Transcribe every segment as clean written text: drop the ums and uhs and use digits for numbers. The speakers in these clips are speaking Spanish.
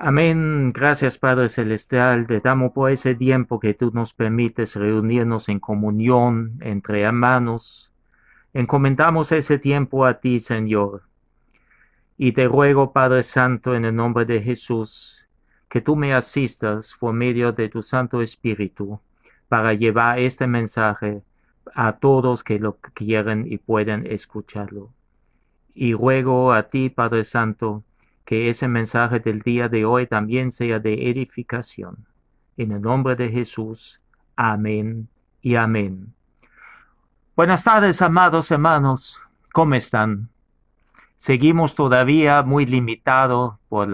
Amén. Gracias, Padre Celestial. Te damos por ese tiempo que tú nos permites reunirnos en comunión entre hermanos. Encomendamos ese tiempo a ti, Señor. Y te ruego, Padre Santo, en el nombre de Jesús, que tú me asistas por medio de tu Santo Espíritu para llevar este mensaje a todos que lo quieran y puedan escucharlo. Y ruego a ti, Padre Santo, que ese mensaje del día de hoy también sea de edificación. En el nombre de Jesús. Amén y amén. Buenas tardes, amados hermanos. ¿Cómo están? Seguimos todavía muy limitados por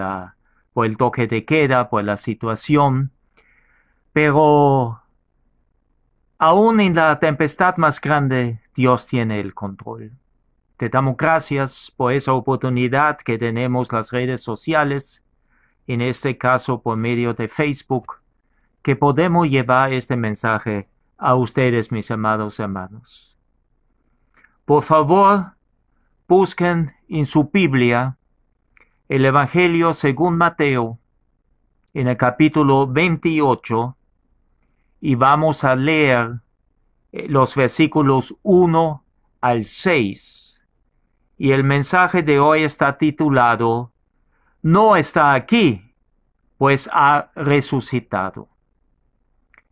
por el toque de queda, por la situación, pero aún en la tempestad más grande, Dios tiene el control. Te damos gracias por esa oportunidad que tenemos las redes sociales, en este caso por medio de Facebook, que podemos llevar este mensaje a ustedes, mis amados hermanos. Por favor, busquen en su Biblia el Evangelio según Mateo, en el capítulo 28, y vamos a leer los versículos 1 al 6. Y el mensaje de hoy está titulado, No está aquí, pues ha resucitado.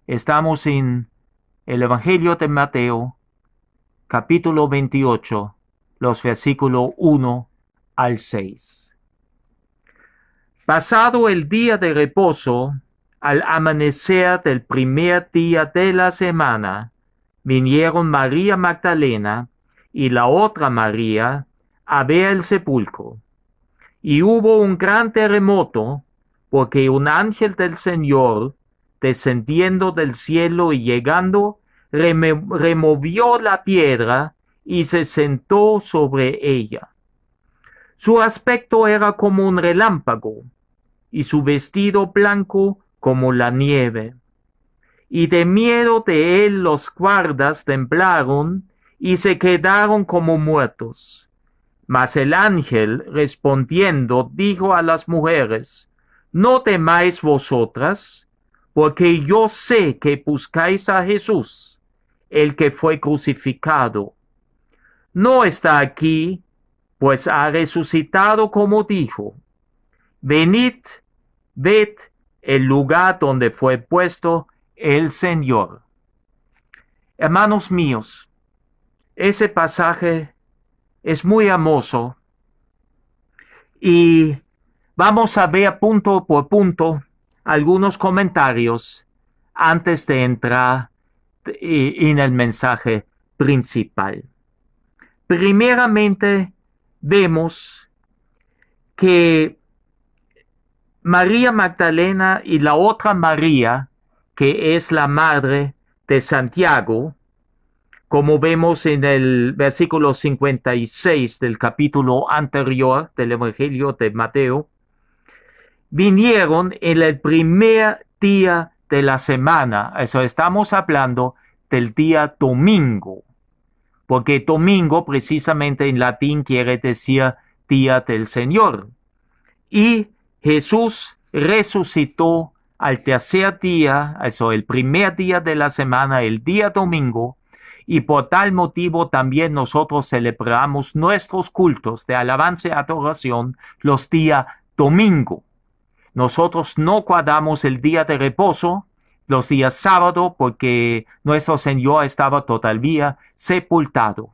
Estamos en el Evangelio de Mateo, capítulo 28, los versículos 1 al 6. Pasado el día de reposo, al amanecer del primer día de la semana, vinieron María Magdalena y la otra María a ver el sepulcro. Y hubo un gran terremoto, porque un ángel del Señor, descendiendo del cielo y llegando, removió la piedra y se sentó sobre ella. Su aspecto era como un relámpago, y su vestido blanco como la nieve. Y de miedo de él los guardas temblaron y se quedaron como muertos. Mas el ángel, respondiendo, dijo a las mujeres, No temáis vosotras, porque yo sé que buscáis a Jesús, el que fue crucificado. No está aquí, pues ha resucitado como dijo. Venid, ved el lugar donde fue puesto el Señor. Hermanos míos, ese pasaje es muy hermoso y vamos a ver punto por punto algunos comentarios antes de entrar en el mensaje principal. Primeramente, vemos que María Magdalena y la otra María, que es la madre de Santiago, como vemos en el versículo 56 del capítulo anterior del Evangelio de Mateo, vinieron en el primer día de la semana. Eso estamos hablando del día domingo, porque domingo precisamente en latín quiere decir día del Señor. Y Jesús resucitó al tercer día, eso el primer día de la semana, el día domingo, y por tal motivo también nosotros celebramos nuestros cultos de alabanza y adoración los días domingo. Nosotros no guardamos el día de reposo, los días sábado, porque nuestro Señor estaba todavía sepultado.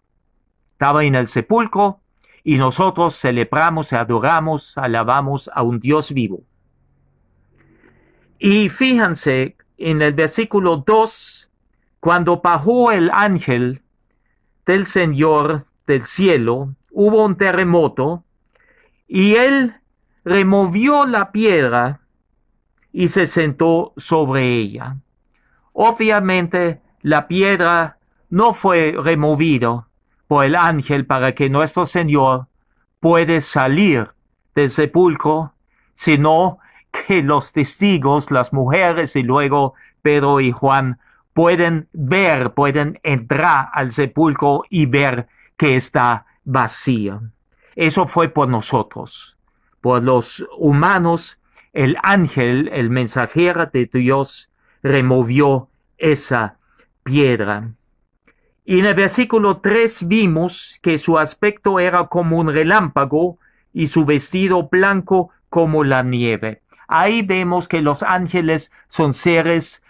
Estaba en el sepulcro y nosotros celebramos, adoramos, alabamos a un Dios vivo. Y fíjense en el versículo 2, cuando bajó el ángel del Señor del cielo, hubo un terremoto y él removió la piedra y se sentó sobre ella. Obviamente la piedra no fue removida por el ángel para que nuestro Señor pueda salir del sepulcro, sino que los testigos, las mujeres y luego Pedro y Juan pueden ver, pueden entrar al sepulcro y ver que está vacío. Eso fue por nosotros, por los humanos. El ángel, el mensajero de Dios, removió esa piedra. Y en el versículo 3 vimos que su aspecto era como un relámpago y su vestido blanco como la nieve. Ahí vemos que los ángeles son seres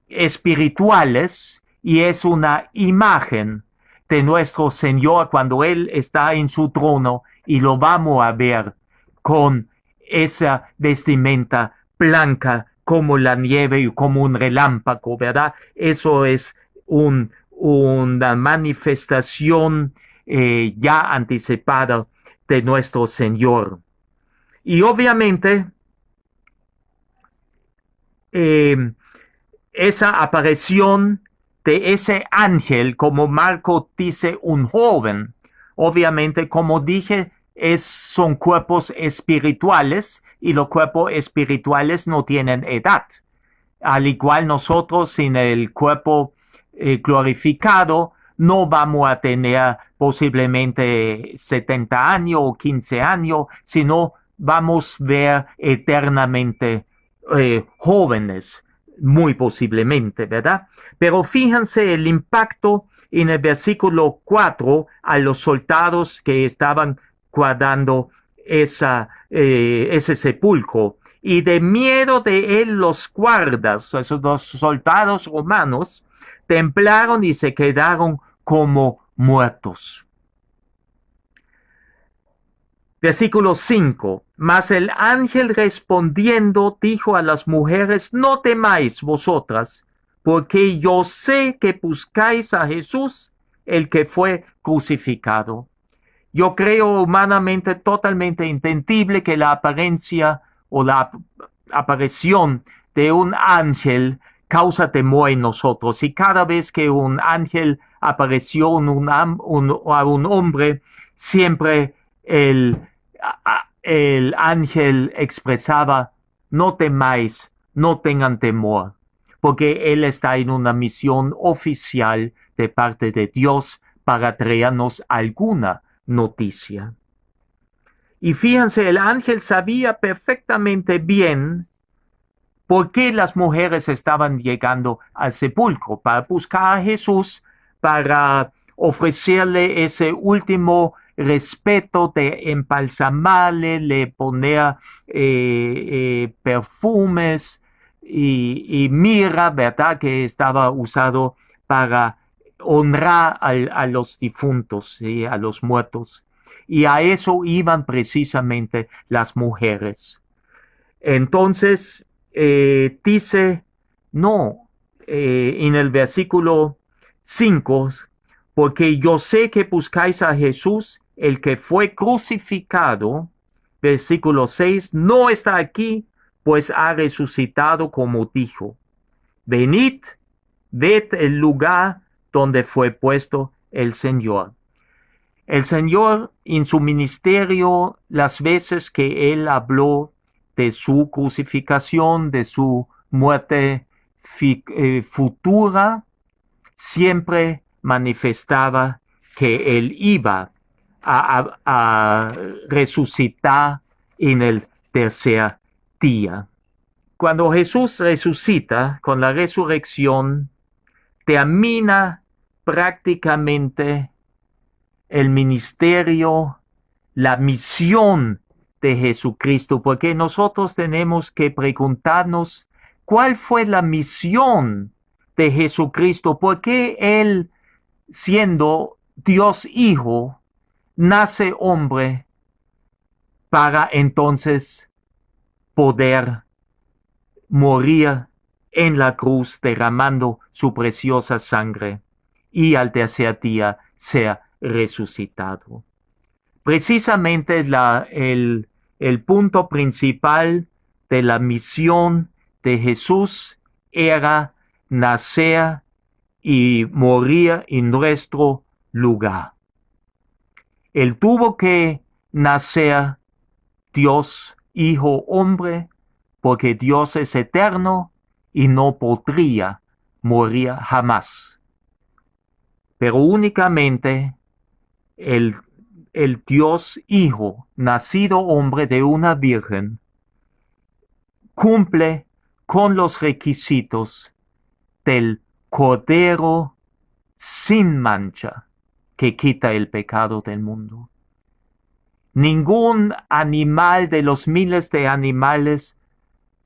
espirituales y es una imagen de nuestro Señor cuando Él está en su trono y lo vamos a ver con esa vestimenta blanca como la nieve y como un relámpago, ¿verdad? Eso es una manifestación ya anticipada de nuestro Señor. Y obviamente, esa aparición de ese ángel, como Marco dice, un joven, obviamente, como dije, son cuerpos espirituales y los cuerpos espirituales no tienen edad. Al igual nosotros sin el cuerpo glorificado, no vamos a tener posiblemente 70 años o 15 años, sino vamos a ver eternamente jóvenes, muy posiblemente, ¿verdad? Pero fíjense el impacto en el versículo 4 a los soldados que estaban guardando ese sepulcro. Y de miedo de él los guardas, esos dos soldados romanos, temblaron y se quedaron como muertos. Versículo 5. Mas el ángel respondiendo dijo a las mujeres, no temáis vosotras, porque yo sé que buscáis a Jesús, el que fue crucificado. Yo creo humanamente totalmente entendible que la apariencia o la aparición de un ángel causa temor en nosotros. Y cada vez que un ángel apareció a un hombre, siempre el ángel expresaba, no temáis, no tengan temor, porque él está en una misión oficial de parte de Dios para traernos alguna noticia. Y fíjense, el ángel sabía perfectamente bien por qué las mujeres estaban llegando al sepulcro, para buscar a Jesús, para ofrecerle ese último respeto de embalsamarle, le poner perfumes y mirra, ¿verdad? Que estaba usado para honrar a los difuntos, ¿sí? A los muertos. Y a eso iban precisamente las mujeres. Entonces, dice, no, en el versículo 5, porque yo sé que buscáis a Jesús, el que fue crucificado. Versículo 6, no está aquí, pues ha resucitado como dijo. Venid, ved el lugar donde fue puesto el Señor. El Señor en su ministerio, las veces que Él habló de su crucificación, de su muerte futura, siempre manifestaba que Él iba a resucitar en el tercer día. Cuando Jesús resucita con la resurrección, termina prácticamente el ministerio, la misión de Jesucristo, porque nosotros tenemos que preguntarnos cuál fue la misión de Jesucristo, por qué Él, siendo Dios Hijo, nace hombre para entonces poder morir en la cruz derramando su preciosa sangre y al tercer día ser resucitado. Precisamente el punto principal de la misión de Jesús era nacer y morir en nuestro lugar. Él tuvo que nacer Dios, Hijo, hombre, porque Dios es eterno y no podría morir jamás. Pero únicamente el Dios Hijo, nacido hombre de una virgen, cumple con los requisitos del Cordero sin mancha que quita el pecado del mundo. Ningún animal de los miles de animales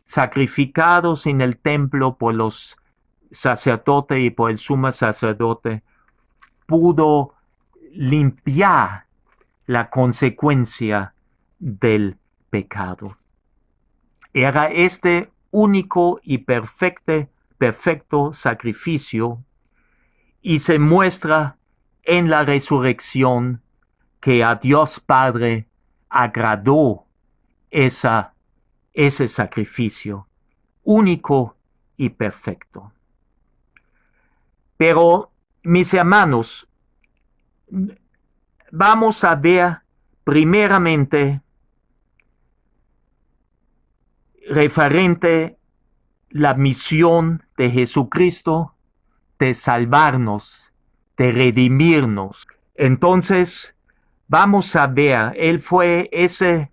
sacrificados en el templo por los sacerdotes y por el sumo sacerdote pudo limpiar la consecuencia del pecado. Era este único y perfecto sacrificio y se muestra en la resurrección que a Dios Padre agradó ese sacrificio único y perfecto. Pero, mis hermanos, vamos a ver primeramente referente la misión de Jesucristo de salvarnos, de redimirnos. Entonces, vamos a ver, Él fue ese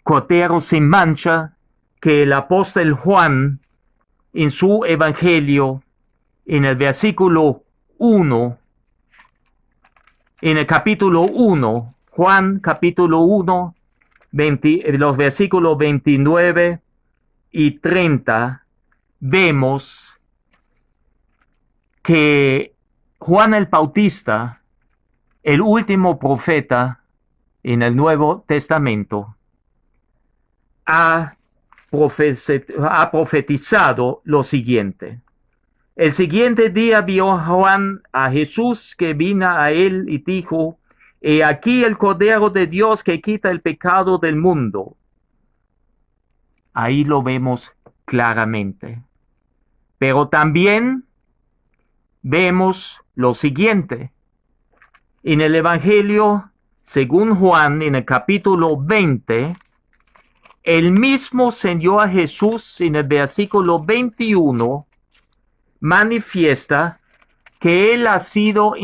Cordero sin mancha que el apóstol Juan en su evangelio, en el versículo 1, en el capítulo 1, Juan capítulo 1, los versículos 29 y 30, vemos que Juan el Bautista, el último profeta en el Nuevo Testamento, ha profetizado lo siguiente. El siguiente día vio Juan a Jesús que vino a él y dijo: He aquí el Cordero de Dios que quita el pecado del mundo. Ahí lo vemos claramente. Pero también vemos lo siguiente. En el Evangelio, según Juan, en el capítulo 20, el mismo Señor Jesús, en el versículo 21, manifiesta que Él ha sido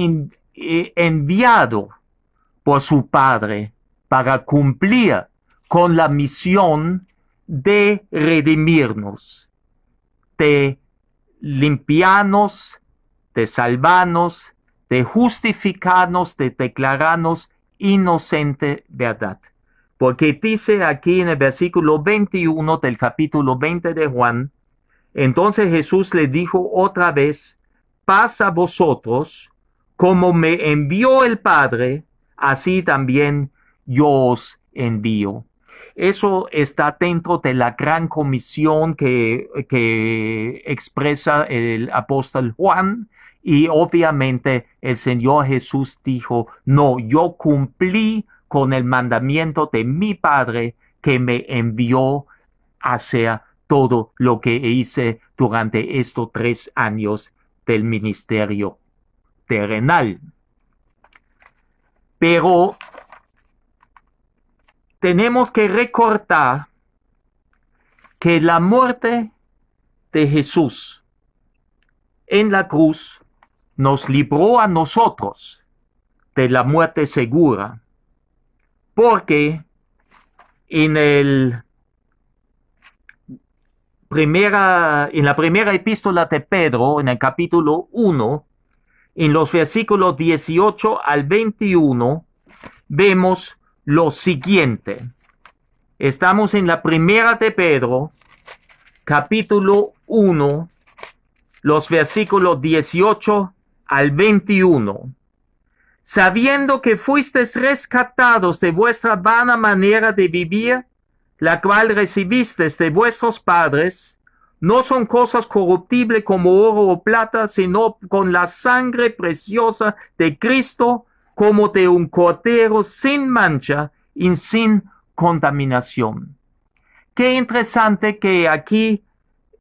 enviado por su Padre para cumplir con la misión de redimirnos, de limpiarnos, de salvarnos, de justificarnos, de declararnos inocente verdad. Porque dice aquí en el versículo 21 del capítulo 20 de Juan: Entonces Jesús le dijo otra vez: Paz a vosotros, como me envió el Padre, así también yo os envío. Eso está dentro de la gran comisión que expresa el apóstol Juan, y obviamente el Señor Jesús dijo: no, yo cumplí con el mandamiento de mi Padre que me envió a hacer todo lo que hice durante estos 3 años del ministerio terrenal. Pero tenemos que recordar que la muerte de Jesús en la cruz nos libró a nosotros de la muerte segura, porque en la primera epístola de Pedro, en el capítulo 1, en los versículos 18 al 21, vemos lo siguiente. Estamos en la primera de Pedro, capítulo 1, los versículos 18 al 21. Sabiendo que fuisteis rescatados de vuestra vana manera de vivir, la cual recibisteis de vuestros padres, no son cosas corruptibles como oro o plata, sino con la sangre preciosa de Cristo, como de un cordero sin mancha y sin contaminación. Qué interesante que aquí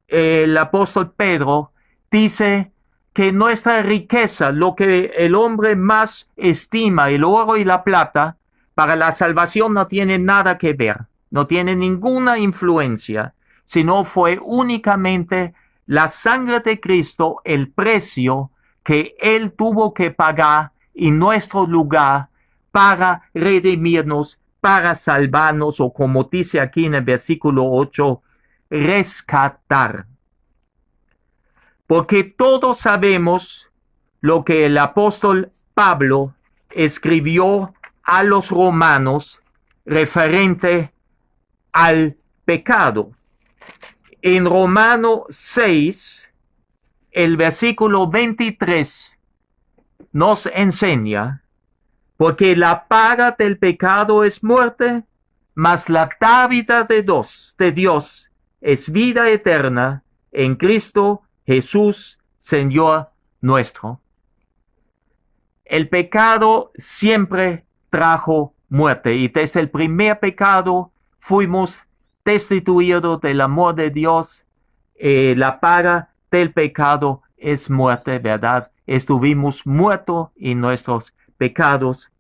el apóstol Pedro dice que nuestra riqueza, lo que el hombre más estima, el oro y la plata, para la salvación no tiene nada que ver, no tiene ninguna influencia, sino fue únicamente la sangre de Cristo, el precio que Él tuvo que pagar en nuestro lugar para redimirnos, para salvarnos, o como dice aquí en el versículo 8, rescatar. Porque todos sabemos lo que el apóstol Pablo escribió a los romanos referente al pecado. En Romano 6, el versículo 23 nos enseña: porque la paga del pecado es muerte, mas la dádiva de Dios es vida eterna en Cristo Jesús, Señor nuestro. El pecado siempre trajo muerte, y desde el primer pecado fuimos destituidos del amor de Dios. La paga del pecado es muerte, ¿verdad? Estuvimos muertos en nuestros pecados,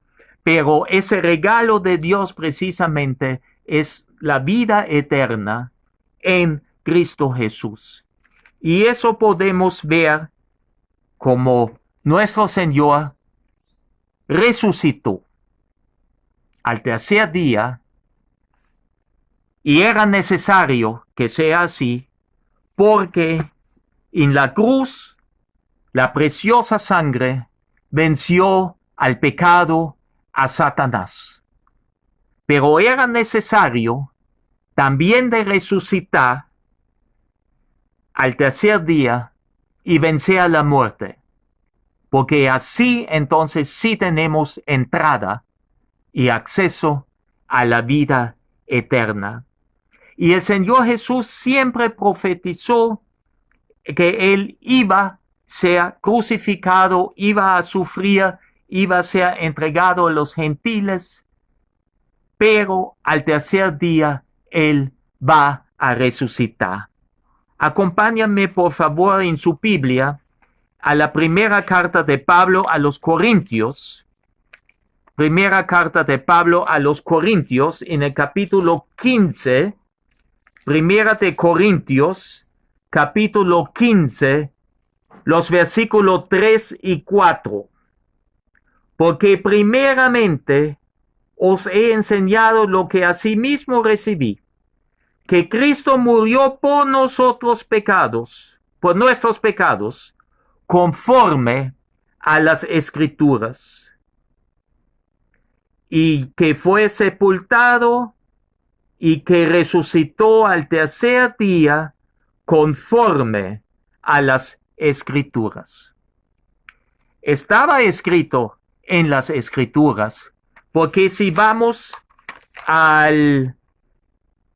pero ese regalo de Dios precisamente es la vida eterna en Cristo Jesús. Y eso podemos ver como nuestro Señor resucitó al tercer día, y era necesario que sea así, porque en la cruz la preciosa sangre venció al pecado, a Satanás. Pero era necesario también de resucitar al tercer día y vencer a la muerte, porque así entonces sí tenemos entrada y acceso a la vida eterna. Y el Señor Jesús siempre profetizó que Él iba a ser crucificado, iba a sufrir, iba a ser entregado a los gentiles, pero al tercer día Él va a resucitar. Acompáñame por favor en su Biblia a la primera carta de Pablo a los Corintios. Primera carta de Pablo a los Corintios en el capítulo 15. Primera de Corintios, capítulo 15, los versículos 3 y 4. Porque primeramente os he enseñado lo que asimismo recibí, que Cristo murió por nuestros pecados, conforme a las Escrituras, y que fue sepultado y que resucitó al tercer día conforme a las Escrituras. Estaba escrito en las Escrituras, porque si vamos al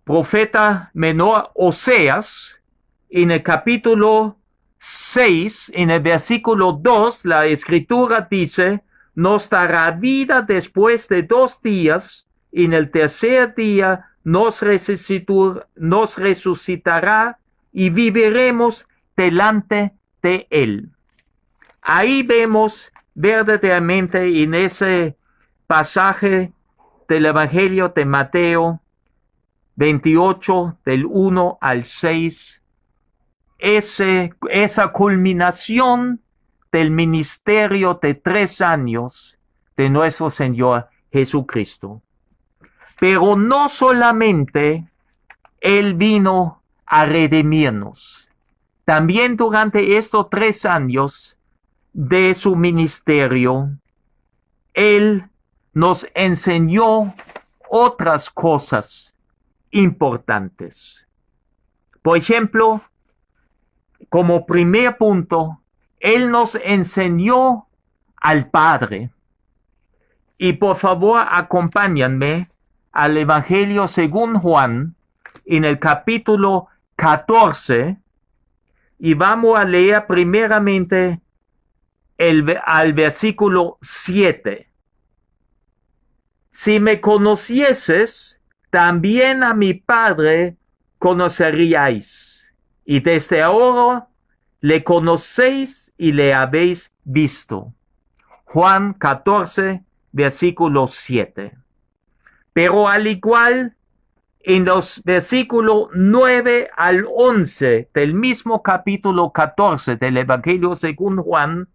profeta menor Oseas, en el capítulo 6, en el versículo 2, la Escritura dice: nos dará vida después de 2 días, y en el tercer día nos resucitará y viviremos delante de Él. Ahí vemos verdaderamente en ese pasaje del Evangelio de Mateo 28, del 1 al 6, esa culminación del ministerio de 3 años de nuestro Señor Jesucristo. Pero no solamente Él vino a redimirnos, también durante estos 3 años de su ministerio, Él nos enseñó otras cosas importantes. Por ejemplo, como primer punto, Él nos enseñó al Padre. Y por favor, acompáñenme al Evangelio según Juan, en el capítulo 14, y vamos a leer primeramente al versículo 7. Si me conocieses, también a mi Padre conoceríais, y desde ahora le conocéis y le habéis visto. Juan 14, versículo 7. Pero al igual, en los versículos 9 al 11 del mismo capítulo 14 del Evangelio según Juan,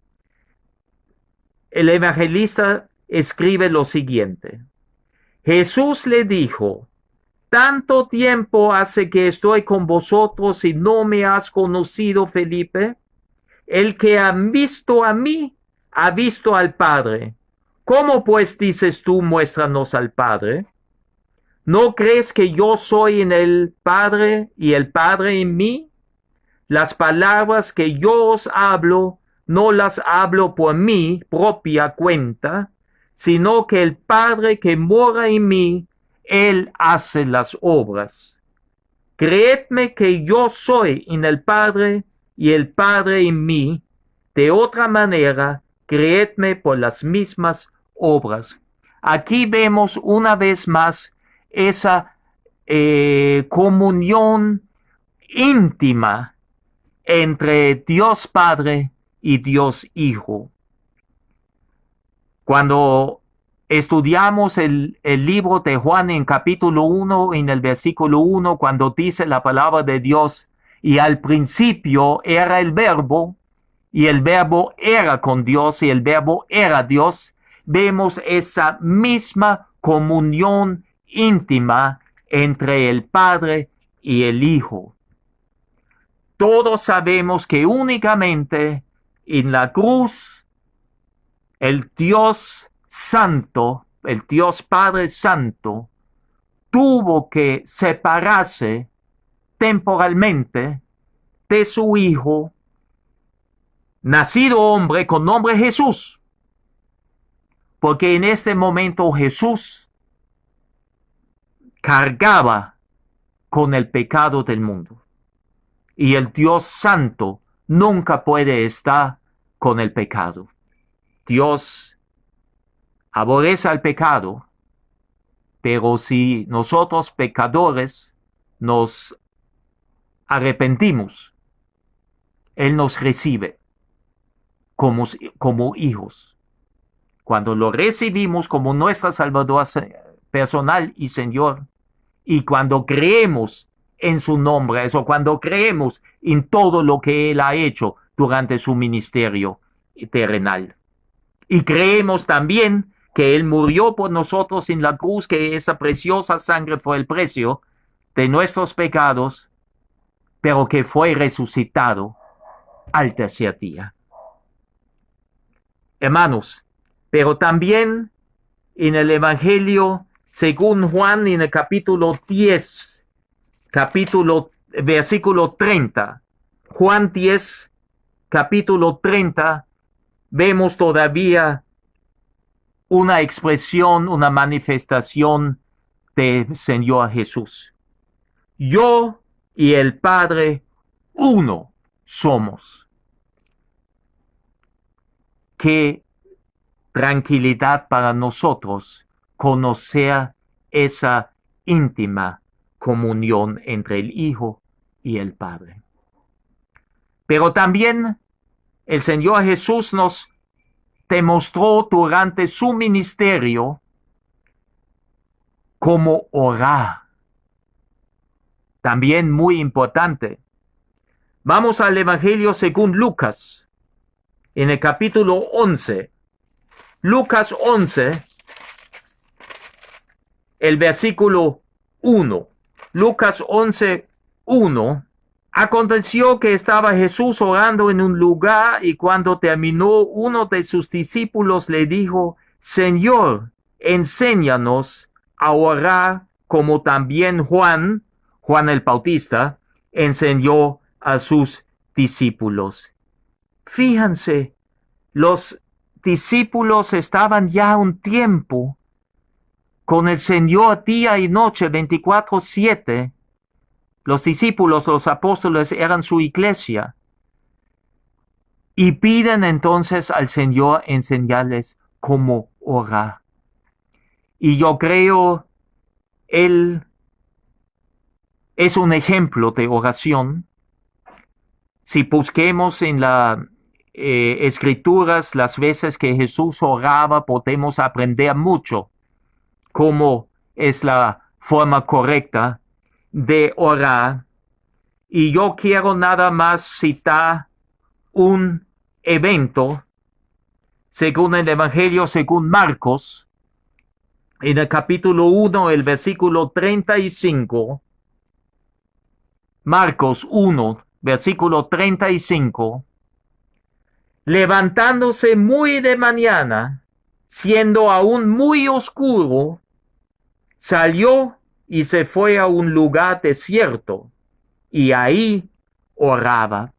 el evangelista escribe lo siguiente: Jesús le dijo: ¿tanto tiempo hace que estoy con vosotros y no me has conocido, Felipe? El que ha visto a mí, ha visto al Padre. ¿Cómo pues dices tú, muéstranos al Padre? ¿No crees que yo soy en el Padre y el Padre en mí? Las palabras que yo os hablo, no las hablo por mi propia cuenta, sino que el Padre que mora en mí, Él hace las obras. Creedme que yo soy en el Padre y el Padre en mí. De otra manera, creedme por las mismas obras. Aquí vemos una vez más esa comunión íntima entre Dios Padre y Dios Hijo. Cuando estudiamos el libro de Juan en capítulo 1, en el versículo 1, cuando dice la palabra de Dios, y al principio era el verbo, y el verbo era con Dios, y el verbo era Dios, vemos esa misma comunión íntima entre el Padre y el Hijo. Todos sabemos que únicamente en la cruz el Dios Santo, el Dios Padre Santo, tuvo que separarse temporalmente de su Hijo, nacido hombre con nombre Jesús, porque en este momento Jesús cargaba con el pecado del mundo. Y el Dios Santo nunca puede estar con el pecado. Dios aborrece al pecado, pero si nosotros pecadores nos arrepentimos, Él nos recibe como hijos. Cuando lo recibimos como nuestro Salvador personal y Señor, y cuando creemos en su nombre, eso, cuando creemos en todo lo que Él ha hecho durante su ministerio terrenal. Y creemos también que Él murió por nosotros en la cruz, que esa preciosa sangre fue el precio de nuestros pecados, pero que fue resucitado al tercer día. Hermanos, pero también en el Evangelio según Juan, en el capítulo 10, versículo 30, Juan 10, capítulo 30, vemos todavía una expresión, una manifestación del Señor Jesús. Yo y el Padre uno somos. Qué tranquilidad para nosotros conocer esa íntima comunión entre el Hijo y el Padre. Pero también el Señor Jesús nos demostró durante su ministerio cómo orar. También muy importante. Vamos al Evangelio según Lucas, en el capítulo 11. Lucas 11, el versículo 1. Lucas 11, 1. Aconteció que estaba Jesús orando en un lugar y cuando terminó, uno de sus discípulos le dijo: Señor, enséñanos a orar como también Juan el Bautista, enseñó a sus discípulos. Fíjense, los discípulos estaban ya un tiempo con el Señor día y noche, 24/7. Los discípulos, los apóstoles eran su iglesia. Y piden entonces al Señor enseñarles cómo orar. Y yo creo, Él es un ejemplo de oración. Si busquemos en las escrituras las veces que Jesús oraba, podemos aprender mucho cómo es la forma correcta de orar. Y yo quiero nada más citar un evento según el Evangelio, según Marcos, en el capítulo 1, el versículo 35. Marcos 1, versículo 35. Levantándose muy de mañana, siendo aún muy oscuro, salió y se fue a un lugar desierto, y ahí oraba.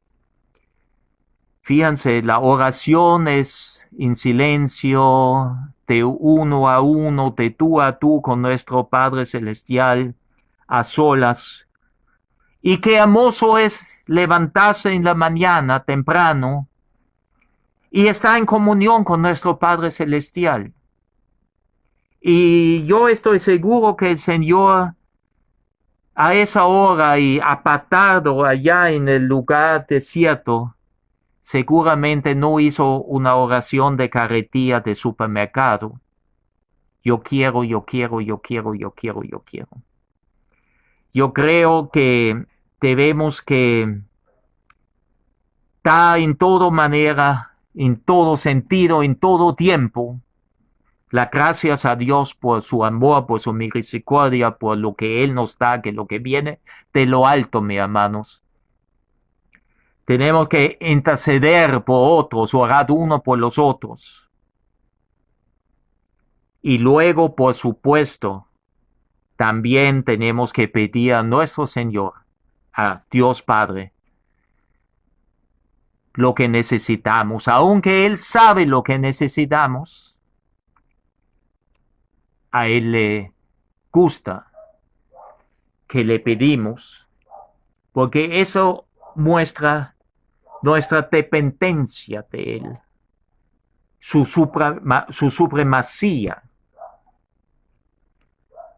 Fíjense, la oración es en silencio, de uno a uno, de tú a tú con nuestro Padre Celestial, a solas. Y qué hermoso es levantarse en la mañana temprano y estar en comunión con nuestro Padre Celestial. Y yo estoy seguro que el Señor a esa hora y apartado allá en el lugar desierto, seguramente no hizo una oración de carretilla de supermercado. Yo quiero, yo quiero, yo quiero, yo quiero, yo quiero. Yo creo que debemos que dar en toda manera, en todo sentido, en todo tiempo, las gracias a Dios por su amor, por su misericordia, por lo que Él nos da, que lo que viene de lo alto, mis hermanos. Tenemos que interceder por otros, orar uno por los otros. Y luego, por supuesto, también tenemos que pedir a nuestro Señor, a Dios Padre, lo que necesitamos, aunque Él sabe lo que necesitamos. A Él le gusta que le pedimos, porque eso muestra nuestra dependencia de Él, su supremacía.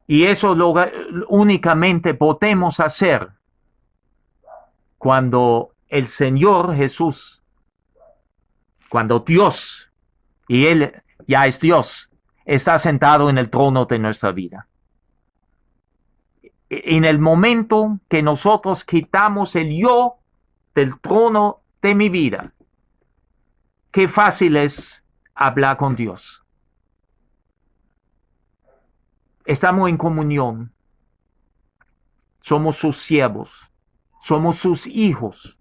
Y eso lo únicamente podemos hacer cuando el Señor Jesús, cuando Dios, y Él ya es Dios, está sentado en el trono de nuestra vida. En el momento que nosotros quitamos el yo del trono de mi vida, qué fácil es hablar con Dios. Estamos en comunión. Somos sus siervos. Somos sus hijos.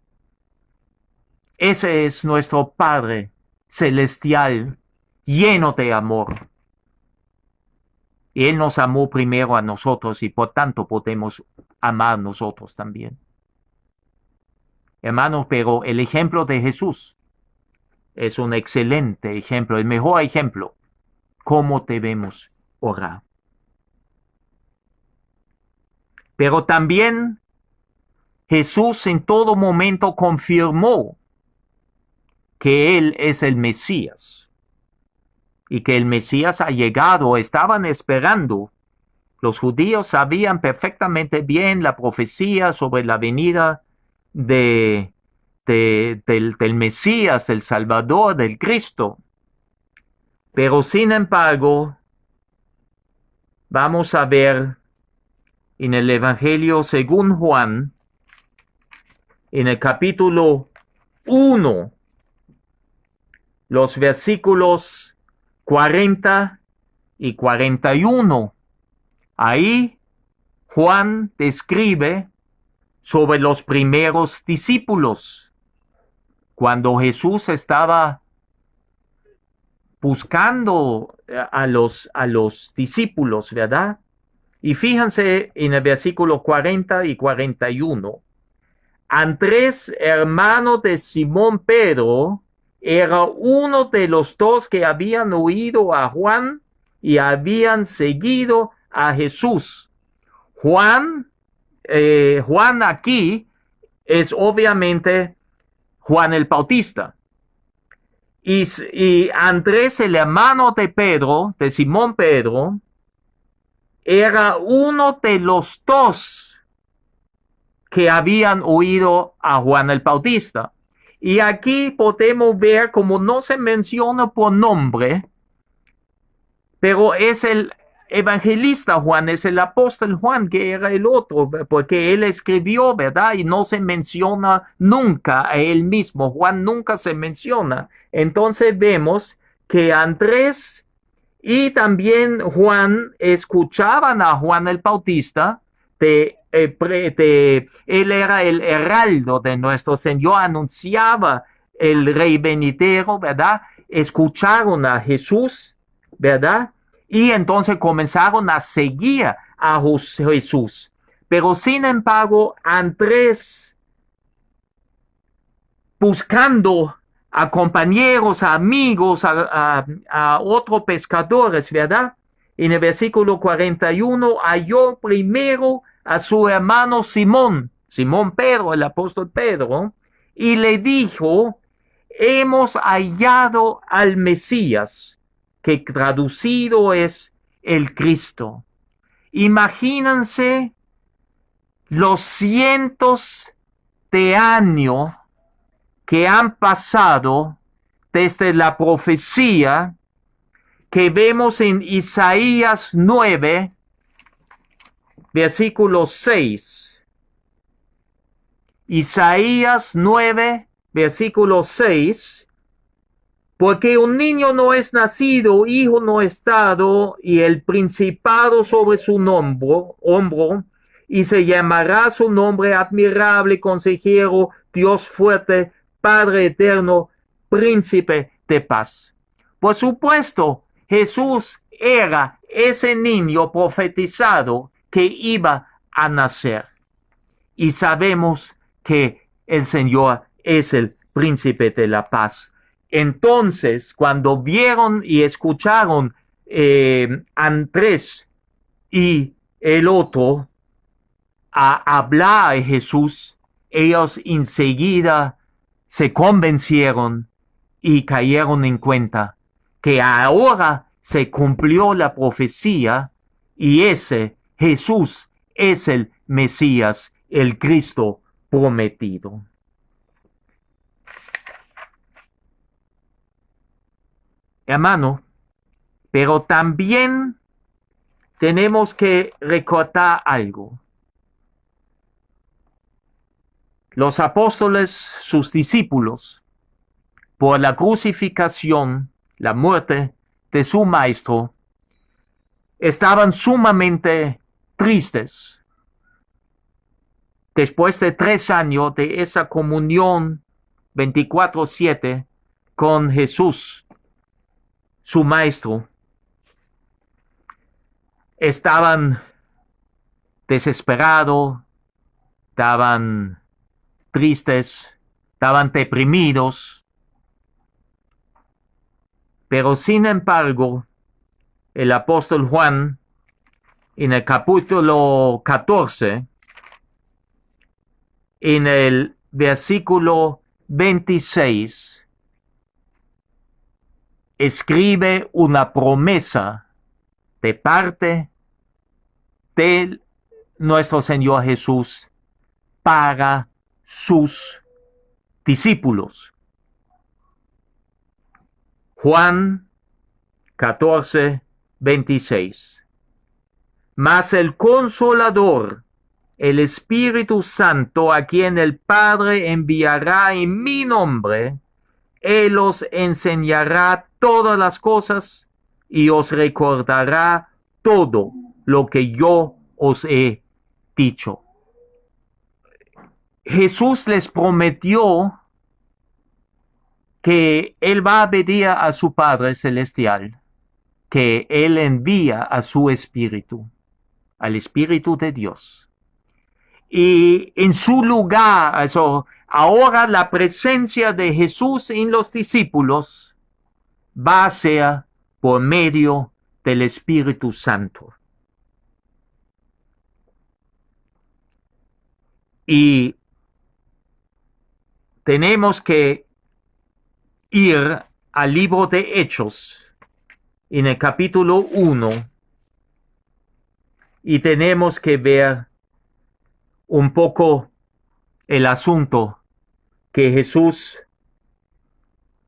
Ese es nuestro Padre celestial, lleno de amor. Y Él nos amó primero a nosotros y por tanto podemos amar nosotros también. Hermanos, pero el ejemplo de Jesús es un excelente ejemplo, el mejor ejemplo, cómo debemos orar. Pero también Jesús en todo momento confirmó que Él es el Mesías y que el Mesías ha llegado, estaban esperando. Los judíos sabían perfectamente bien la profecía sobre la venida del Mesías, del Salvador, del Cristo. Pero sin embargo, vamos a ver en el Evangelio según Juan, en el capítulo 1, los versículos 40 y 41. Ahí Juan describe sobre los primeros discípulos, cuando Jesús estaba buscando a los discípulos, ¿verdad? Y fíjense en el versículo 40 y 41. Andrés, hermano de Simón Pedro, era uno de los dos que habían oído a Juan y habían seguido a Jesús. Juan aquí es obviamente Juan el Bautista. Y Andrés, el hermano de Pedro, de Simón Pedro, era uno de los dos que habían oído a Juan el Bautista. Y aquí podemos ver, como no se menciona por nombre, pero es el evangelista Juan, es el apóstol Juan, que era el otro, porque él escribió, ¿verdad? Y no se menciona nunca a él mismo. Juan nunca se menciona. Entonces vemos que Andrés y también Juan escuchaban a Juan el Bautista. Él era el heraldo de nuestro Señor, anunciaba el rey venidero, ¿verdad? Escucharon a Jesús, ¿verdad? Y entonces comenzaron a seguir a Jesús. Pero sin embargo, Andrés, buscando a compañeros, a amigos, a otros pescadores, ¿verdad? En el versículo 41, halló primero a su hermano Simón Pedro, el apóstol Pedro, y le dijo, hemos hallado al Mesías, que traducido es el Cristo. Imagínense los cientos de años que han pasado desde la profecía que vemos en Isaías 9, versículo 6. Isaías 9, versículo 6. Porque un niño no es nacido, hijo no es dado, y el principado sobre su hombro, y se llamará su nombre admirable, consejero, Dios fuerte, Padre eterno, príncipe de paz. Por supuesto, Jesús era ese niño profetizado que iba a nacer. Y sabemos que el Señor es el príncipe de la paz. Entonces, cuando vieron y escucharon Andrés y el otro a hablar a Jesús, ellos enseguida se convencieron y cayeron en cuenta que ahora se cumplió la profecía y ese Jesús es el Mesías, el Cristo prometido. Hermano, pero también tenemos que recordar algo. Los apóstoles, sus discípulos, por la crucificación, la muerte de su maestro, estaban sumamente tristes. Después de 3 años de esa comunión 24/7 con Jesús, su maestro, estaban desesperados, estaban tristes, estaban deprimidos, pero sin embargo, el apóstol Juan, en el capítulo 14, en el versículo 26, escribe una promesa de parte de nuestro Señor Jesús para sus discípulos. Juan 14, 26. Mas el Consolador, el Espíritu Santo, a quien el Padre enviará en mi nombre, Él os enseñará todas las cosas y os recordará todo lo que yo os he dicho. Jesús les prometió que Él va a pedir a su Padre Celestial, que Él envía a su Espíritu, al Espíritu de Dios. Y en su lugar, ahora la presencia de Jesús en los discípulos va a ser por medio del Espíritu Santo. Y tenemos que ir al libro de Hechos, en el capítulo 1, y tenemos que ver un poco el asunto que Jesús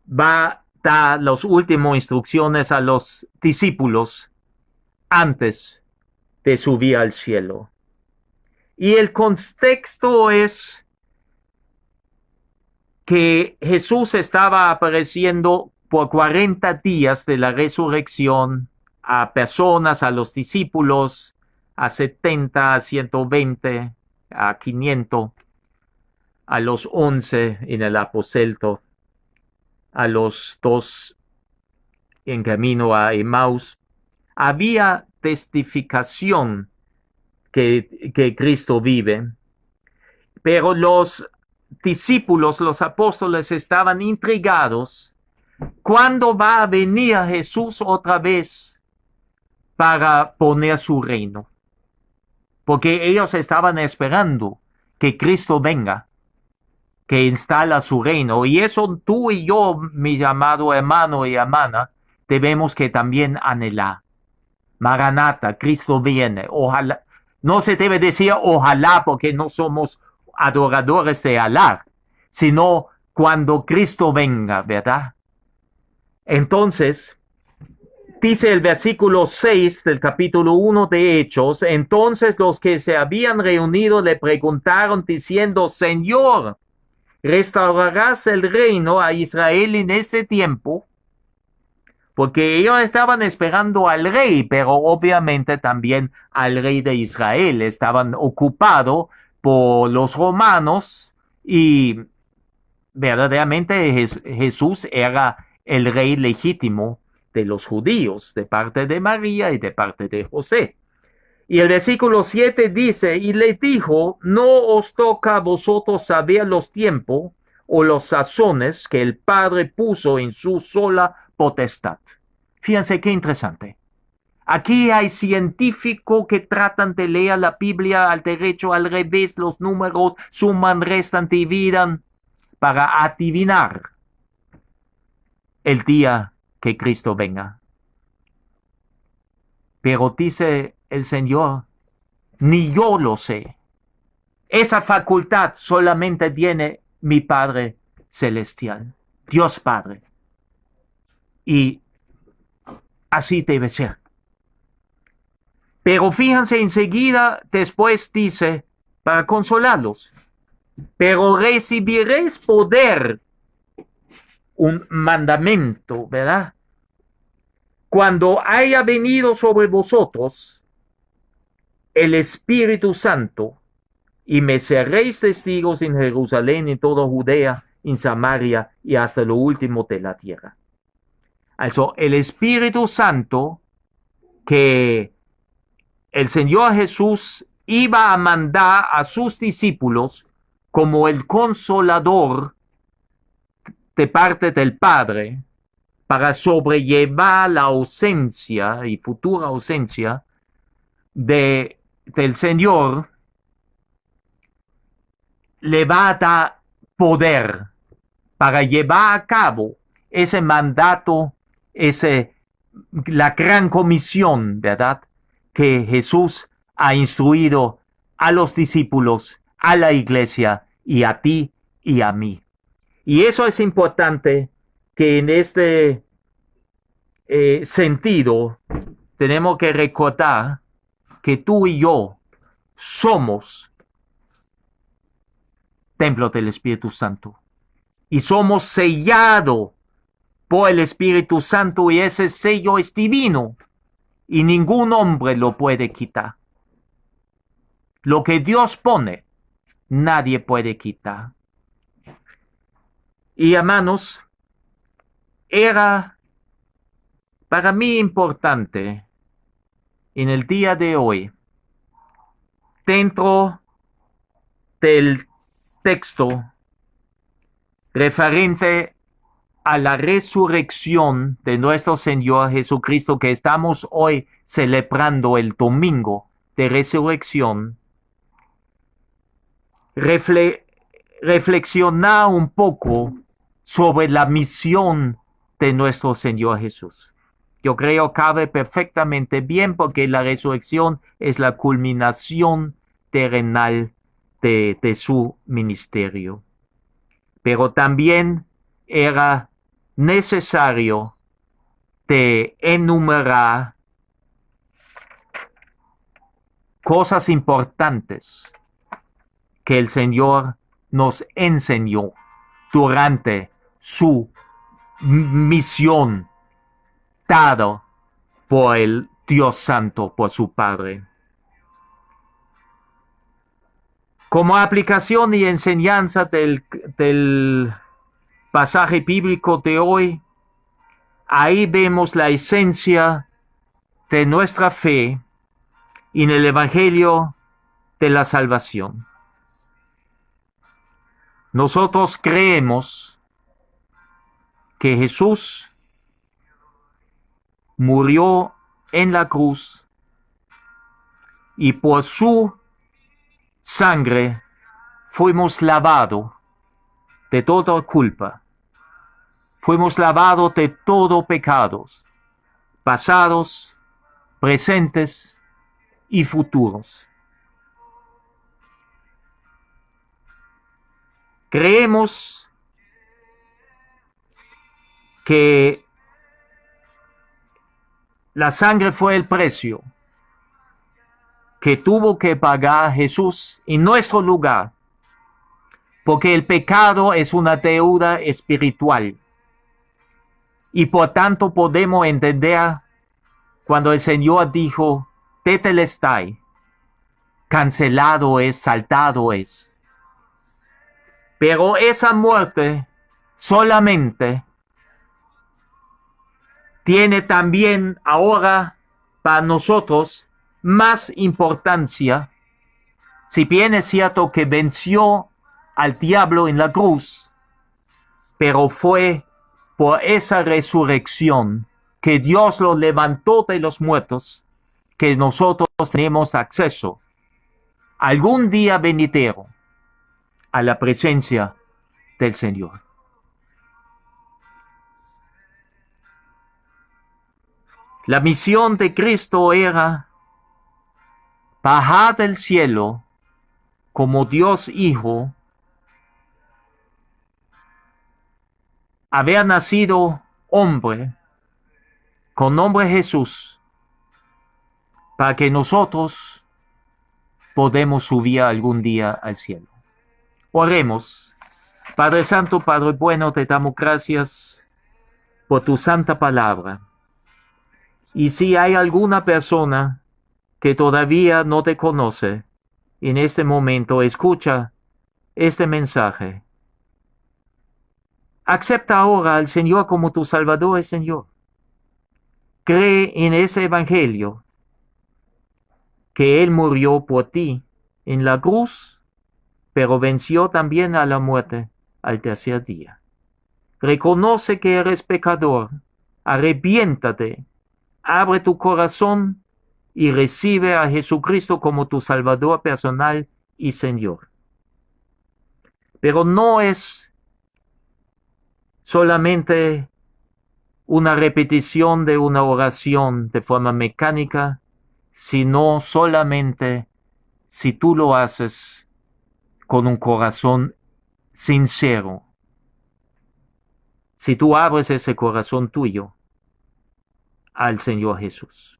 va a dar las últimas instrucciones a los discípulos antes de subir al cielo. Y el contexto es que Jesús estaba apareciendo por 40 días de la resurrección a personas, a los discípulos, a 70, a 120, a 500, a los 11 en el aposento, a los 2 en camino a Emmaus. Había testificación que Cristo vive, pero los discípulos, los apóstoles estaban intrigados. ¿Cuándo va a venir Jesús otra vez para poner su reino? Porque ellos estaban esperando que Cristo venga, que instala su reino. Y eso tú y yo, mi amado hermano y hermana, debemos que también anhelar. Maranata, Cristo viene. Ojalá No se debe decir ojalá porque no somos adoradores de Alá, sino cuando Cristo venga, ¿verdad? Entonces, dice el versículo 6 del capítulo 1 de Hechos, entonces los que se habían reunido le preguntaron diciendo, Señor, ¿restaurarás el reino a Israel en ese tiempo? Porque ellos estaban esperando al rey, pero obviamente también al rey de Israel. Estaban ocupados por los romanos y verdaderamente Jesús era el rey legítimo de los judíos, de parte de María y de parte de José. Y el versículo 7 dice, y le dijo, no os toca a vosotros saber los tiempos o los sazones que el Padre puso en su sola potestad. Fíjense qué interesante. Aquí hay científicos que tratan de leer la Biblia al derecho, al revés, los números suman, restan, dividan para adivinar el día que Cristo venga. Pero dice el Señor, ni yo lo sé. Esa facultad solamente tiene mi Padre Celestial, Dios Padre. Y así debe ser. Pero fíjense enseguida, después dice, para consolarlos, pero recibiréis poder, un mandamiento, ¿verdad? Cuando haya venido sobre vosotros el Espíritu Santo, y me seréis testigos en Jerusalén, en toda Judea, en Samaria y hasta lo último de la tierra. Also, el Espíritu Santo que el Señor Jesús iba a mandar a sus discípulos como el consolador de parte del Padre para sobrellevar la ausencia y futura ausencia del Señor, le va a dar poder para llevar a cabo ese mandato, la gran comisión, ¿verdad?, que Jesús ha instruido a los discípulos, a la iglesia y a ti y a mí. Y eso es importante, que en este sentido tenemos que recordar que tú y yo somos templo del Espíritu Santo y somos sellados por el Espíritu Santo, y ese sello es divino y ningún hombre lo puede quitar. Lo que Dios pone, nadie puede quitar. Y hermanos, era para mí importante en el día de hoy, dentro del texto referente a la resurrección de nuestro Señor Jesucristo, que estamos hoy celebrando el domingo de resurrección, reflexionar un poco sobre la misión de nuestro Señor Jesús. Yo creo cabe perfectamente bien, porque la resurrección es la culminación terrenal de su ministerio. Pero también era necesario de enumerar cosas importantes que el Señor nos enseñó durante su misión dada por el Dios Santo, por su Padre. Como aplicación y enseñanza del pasaje bíblico de hoy, ahí vemos la esencia de nuestra fe en el Evangelio de la salvación. Nosotros creemos que Jesús murió en la cruz y por su sangre fuimos lavados de toda culpa. Fuimos lavados de todo pecados, pasados, presentes y futuros. Creemos que la sangre fue el precio que tuvo que pagar Jesús en nuestro lugar, porque el pecado es una deuda espiritual. Y por tanto podemos entender cuando el Señor dijo, tetelestai, cancelado es, saltado es. Pero esa muerte solamente tiene también ahora para nosotros más importancia, si bien es cierto que venció al diablo en la cruz, pero fue por esa resurrección que Dios lo levantó de los muertos, que nosotros tenemos acceso algún día venidero a la presencia del Señor. La misión de Cristo era bajar del cielo como Dios Hijo, haber nacido hombre, con nombre Jesús, para que nosotros podamos subir algún día al cielo. Oremos. Padre Santo, Padre bueno, te damos gracias por tu santa palabra. Y si hay alguna persona que todavía no te conoce, en este momento escucha este mensaje. Acepta ahora al Señor como tu Salvador y Señor. Cree en ese evangelio, que Él murió por ti en la cruz, pero venció también a la muerte al tercer día. Reconoce que eres pecador, arrepiéntate, abre tu corazón y recibe a Jesucristo como tu Salvador personal y Señor. Pero no es solamente una repetición de una oración de forma mecánica, sino solamente si tú lo haces con un corazón sincero. Si tú abres ese corazón tuyo al Señor Jesús.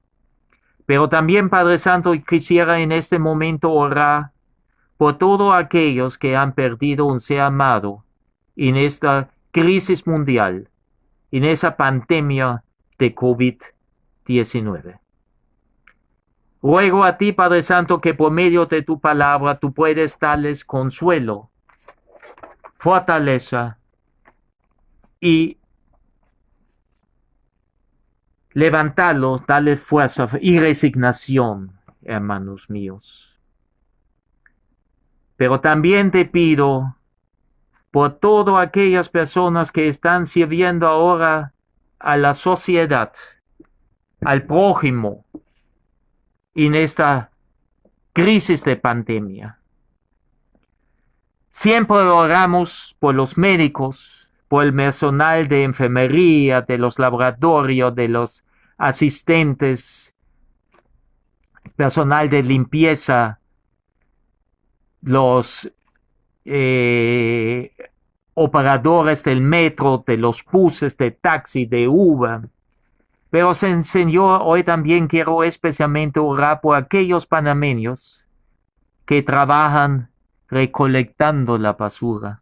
Pero también, Padre Santo, quisiera en este momento orar por todos aquellos que han perdido un ser amado en esta crisis mundial, en esa pandemia de COVID-19. Ruego a ti, Padre Santo, que por medio de tu palabra tú puedes darles consuelo, fortaleza y levantarlos, darles fuerza y resignación, hermanos míos. Pero también te pido por todas aquellas personas que están sirviendo ahora a la sociedad, al prójimo, en esta crisis de pandemia. Siempre oramos por los médicos, por el personal de enfermería, de los laboratorios, de los asistentes, personal de limpieza, los operadores del metro, de los buses, de taxi, de Uber. Pero, Señor, hoy también quiero especialmente orar por aquellos panameños que trabajan recolectando la basura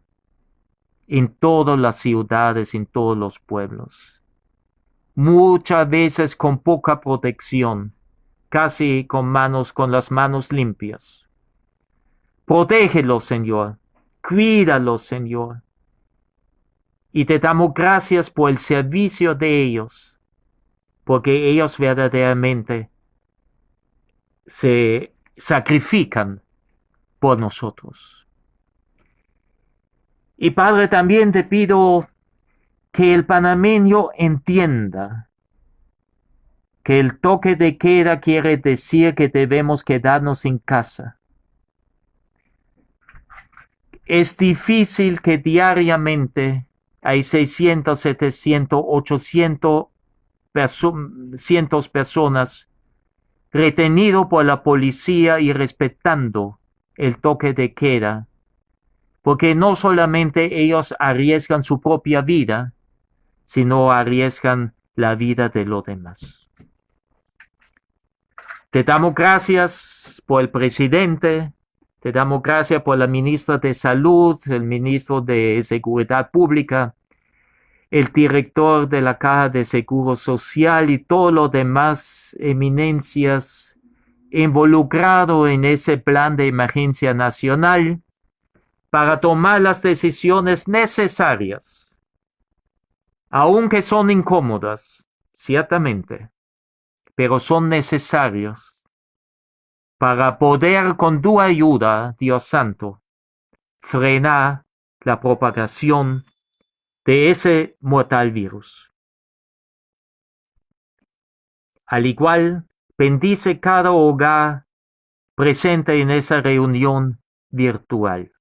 en todas las ciudades, en todos los pueblos. Muchas veces con poca protección, casi con las manos limpias. Protégelos, Señor. Cuídalos, Señor. Y te damos gracias por el servicio de ellos, porque ellos verdaderamente se sacrifican por nosotros. Y Padre, también te pido que el panameño entienda que el toque de queda quiere decir que debemos quedarnos en casa. Es difícil que diariamente hay 600, 700, 800 personas retenido por la policía y respetando el toque de queda, porque no solamente ellos arriesgan su propia vida, sino arriesgan la vida de los demás. Te damos gracias por el presidente, te damos gracias por la ministra de Salud, el ministro de Seguridad Pública, el director de la Caja de Seguro Social y todos los demás eminencias involucrados en ese plan de emergencia nacional para tomar las decisiones necesarias, aunque son incómodas, ciertamente, pero son necesarios para poder, con tu ayuda, Dios Santo, frenar la propagación de ese mortal virus. Al igual, bendice cada hogar presente en esa reunión virtual.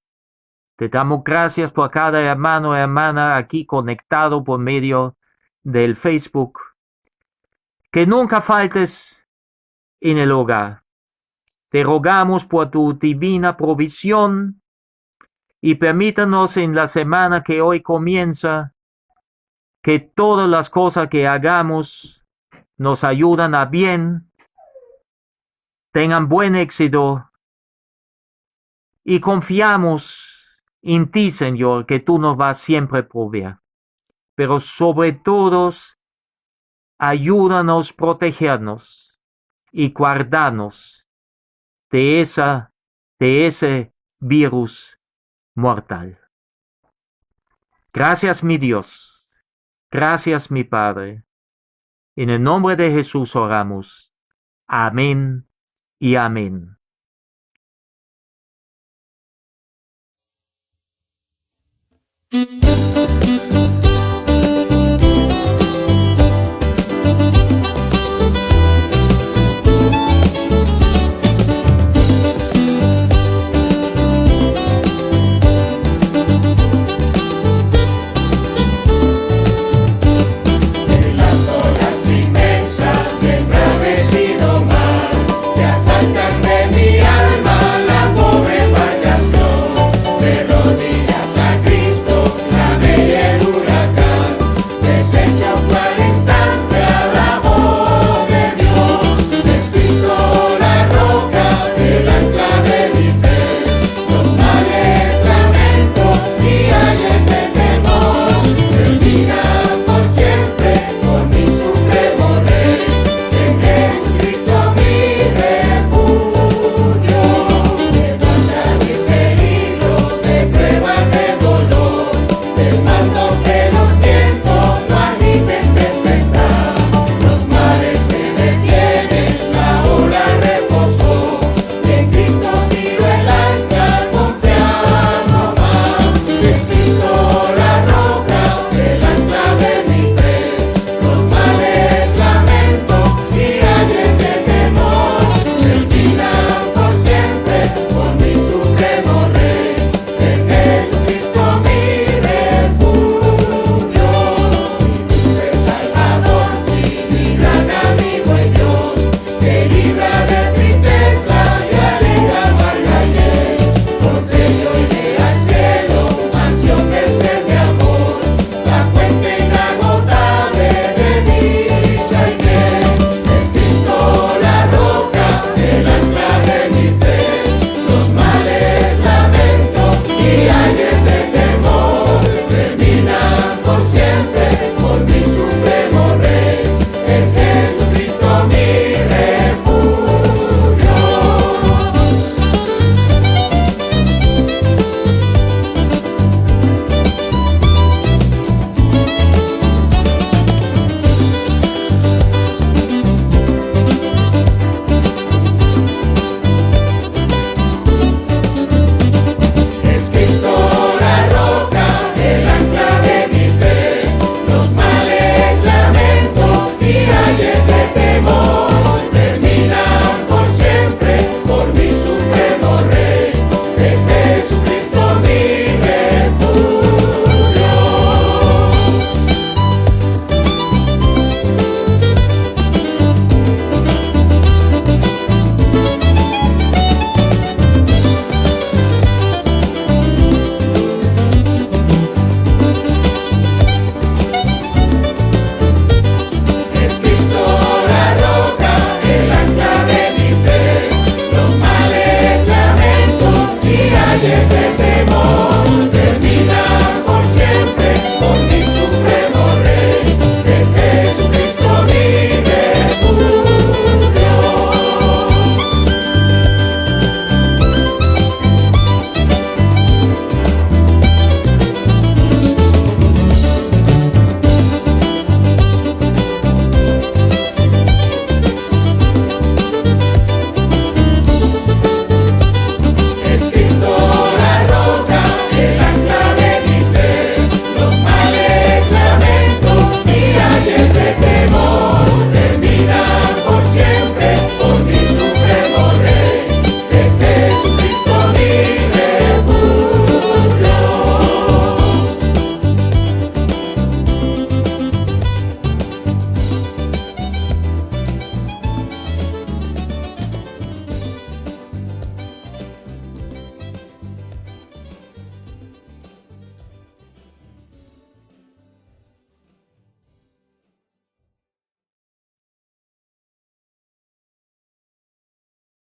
Te damos gracias por cada hermano y hermana aquí conectado por medio del Facebook. Que nunca faltes en el hogar. Te rogamos por tu divina provisión y permítanos en la semana que hoy comienza que todas las cosas que hagamos nos ayudan a bien, tengan buen éxito y confiamos en ti, Señor, que tú nos vas siempre a proveer. Pero sobre todo, ayúdanos a protegernos y guardarnos de ese virus mortal. Gracias, mi Dios. Gracias, mi Padre. En el nombre de Jesús oramos. Amén y amén.